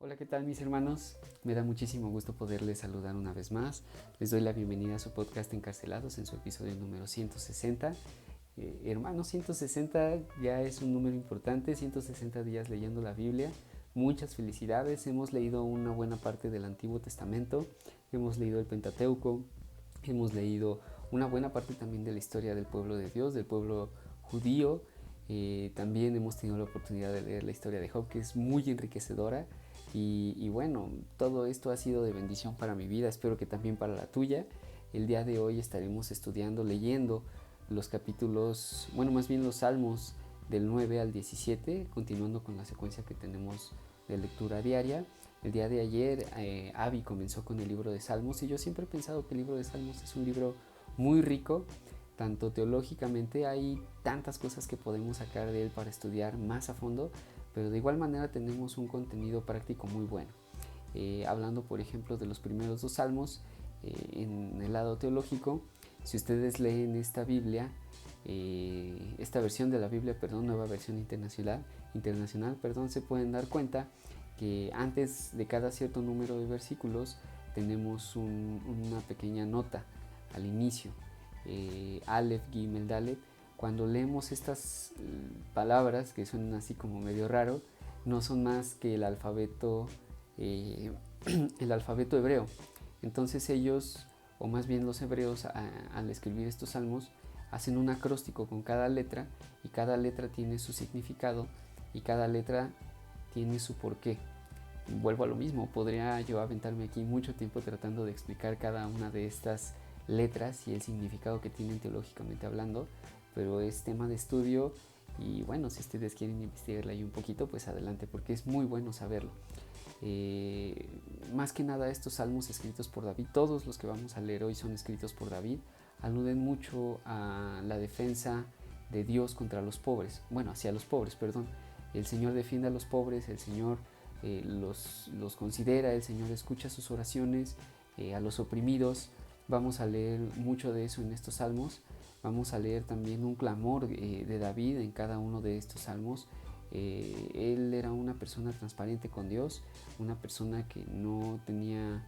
Hola, ¿qué tal mis hermanos? Me da muchísimo gusto poderles saludar una vez más. Les doy la bienvenida a su podcast Encarcelados en su episodio número 160. Hermanos, 160 ya es un número importante, 160 días leyendo la Biblia. Muchas felicidades, hemos leído una buena parte del Antiguo Testamento, hemos leído el Pentateuco, hemos leído una buena parte también de la historia del pueblo de Dios, del pueblo judío. También hemos tenido la oportunidad de leer la historia de Job, que es muy enriquecedora. Y bueno, todo esto ha sido de bendición para mi vida, espero que también para la tuya. El día de hoy estaremos estudiando, leyendo los capítulos, bueno, más bien los salmos del 9 al 17, continuando con la secuencia que tenemos de lectura diaria. El día de ayer Abby comenzó con el libro de Salmos y yo siempre he pensado que el libro de Salmos es un libro muy rico, tanto teológicamente hay tantas cosas que podemos sacar de él para estudiar más a fondo, pero de igual manera tenemos un contenido práctico muy bueno. Hablando por ejemplo de los primeros dos salmos, en el lado teológico, si ustedes leen esta Biblia, esta versión de la Biblia, nueva versión internacional, se pueden dar cuenta que antes de cada cierto número de versículos tenemos una pequeña nota al inicio, Aleph, Gimel, Dalet. Cuando leemos estas palabras que suenan así como medio raro, no son más que el alfabeto hebreo. Entonces ellos, o más bien los hebreos, al escribir estos salmos, hacen un acróstico con cada letra, y cada letra tiene su significado y cada letra tiene su porqué. Vuelvo a lo mismo, podría yo aventarme aquí mucho tiempo tratando de explicar cada una de estas letras y el significado que tienen teológicamente hablando, pero es tema de estudio y bueno, si ustedes quieren investigarla ahí un poquito, pues adelante, porque es muy bueno saberlo. Más que nada estos salmos escritos por David, todos los que vamos a leer hoy son escritos por David, aluden mucho a la defensa de Dios contra los pobres, bueno, hacia los pobres, perdón. El Señor defiende a los pobres, el Señor los considera, el Señor escucha sus oraciones, a los oprimidos. Vamos a leer mucho de eso en estos salmos. Vamos a leer también un clamor de David en cada uno de estos salmos. Él era una persona transparente con Dios, una persona que no tenía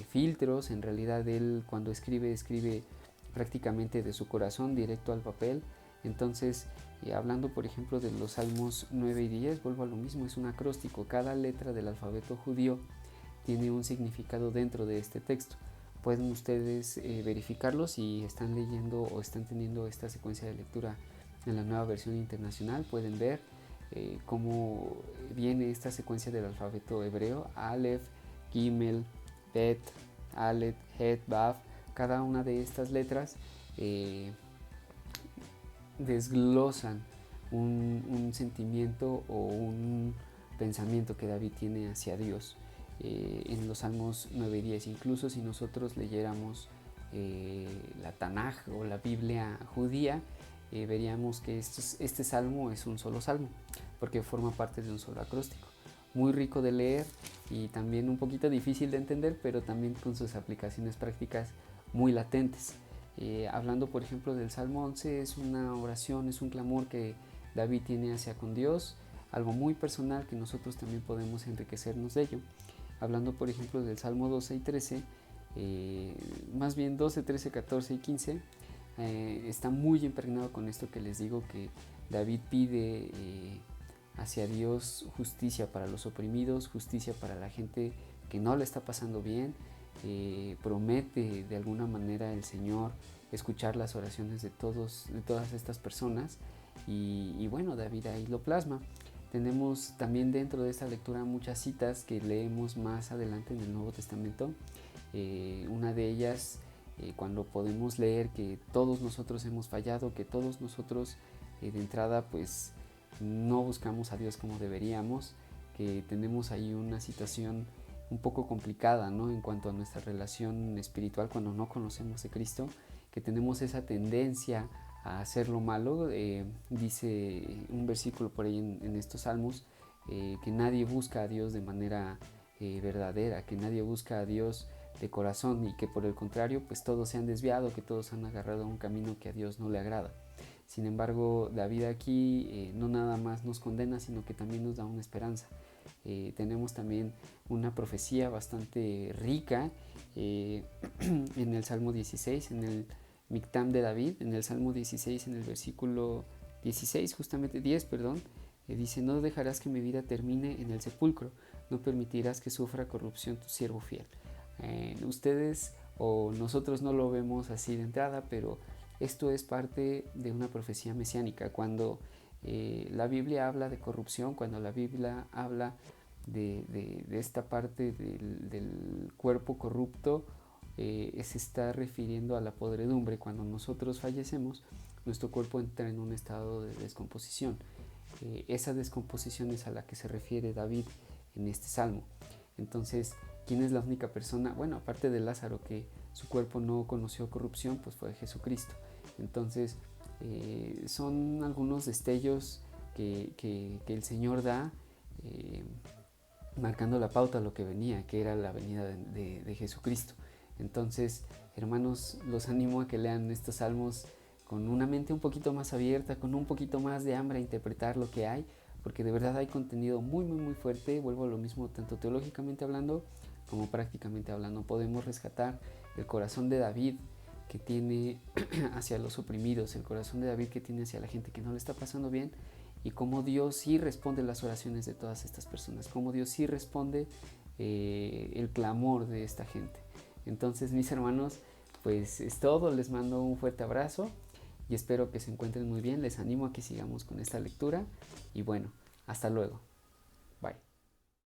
filtros. En realidad él cuando escribe prácticamente de su corazón directo al papel. Entonces, hablando por ejemplo de los salmos 9 y 10, vuelvo a lo mismo, es un acróstico. Cada letra del alfabeto judío tiene un significado dentro de este texto. Pueden ustedes verificarlo si están leyendo o están teniendo esta secuencia de lectura en la nueva versión internacional. Pueden ver cómo viene esta secuencia del alfabeto hebreo: Aleph, Gimel, Bet, Alet, Het, Vav. Cada una de estas letras desglosan un sentimiento o un pensamiento que David tiene hacia Dios. En los Salmos 9 y 10, incluso si nosotros leyéramos la Tanaj o la Biblia judía, veríamos que este salmo es un solo salmo, porque forma parte de un solo acróstico. Muy rico de leer y también un poquito difícil de entender, pero también con sus aplicaciones prácticas muy latentes. Hablando por ejemplo del Salmo 11, es una oración, es un clamor que David tiene hacia con Dios, algo muy personal que nosotros también podemos enriquecernos de ello. Hablando por ejemplo del Salmo 12 y 13, más bien 12, 13, 14 y 15, está muy impregnado con esto que les digo, que David pide hacia Dios justicia para los oprimidos, justicia para la gente que no le está pasando bien. Promete de alguna manera el Señor escuchar las oraciones de todas estas personas y bueno, David ahí lo plasma. Tenemos también dentro de esta lectura muchas citas que leemos más adelante en el Nuevo Testamento. Una de ellas, cuando podemos leer que todos nosotros hemos fallado, que todos nosotros de entrada pues no buscamos a Dios como deberíamos, que tenemos ahí una situación un poco complicada, ¿no?, en cuanto a nuestra relación espiritual cuando no conocemos de Cristo, que tenemos esa tendencia a hacer lo malo. Dice un versículo por ahí en estos salmos, que nadie busca a Dios de manera verdadera, que nadie busca a Dios de corazón, y que por el contrario pues todos se han desviado, que todos han agarrado un camino que a Dios no le agrada. Sin embargo, David aquí no nada más nos condena, sino que también nos da una esperanza. Tenemos también una profecía bastante rica en el Salmo 16, en el Mictam de David, en el Salmo 16, en el versículo 16, justamente 10, perdón, dice: no dejarás que mi vida termine en el sepulcro, no permitirás que sufra corrupción tu siervo fiel. Ustedes o nosotros no lo vemos así de entrada, pero esto es parte de una profecía mesiánica. Cuando la Biblia habla de corrupción, cuando la Biblia habla de esta parte del cuerpo corrupto, se está refiriendo a la podredumbre. Cuando nosotros fallecemos, nuestro cuerpo entra en un estado de descomposición. Esa descomposición es a la que se refiere David en este salmo. Entonces, ¿quién es la única persona? Bueno, aparte de Lázaro, que su cuerpo no conoció corrupción, pues fue Jesucristo. Entonces, son algunos destellos que el Señor da, marcando la pauta a lo que venía, que era la venida de Jesucristo. Entonces, hermanos, los animo a que lean estos salmos con una mente un poquito más abierta, con un poquito más de hambre a interpretar lo que hay, porque de verdad hay contenido muy fuerte. Vuelvo a lo mismo, tanto teológicamente hablando como prácticamente hablando. Podemos rescatar el corazón de David que tiene hacia los oprimidos, el corazón de David que tiene hacia la gente que no le está pasando bien, y cómo Dios sí responde las oraciones de todas estas personas, cómo Dios sí responde el clamor de esta gente. Entonces, mis hermanos, pues es todo. Les mando un fuerte abrazo y espero que se encuentren muy bien. Les animo a que sigamos con esta lectura y bueno, hasta luego.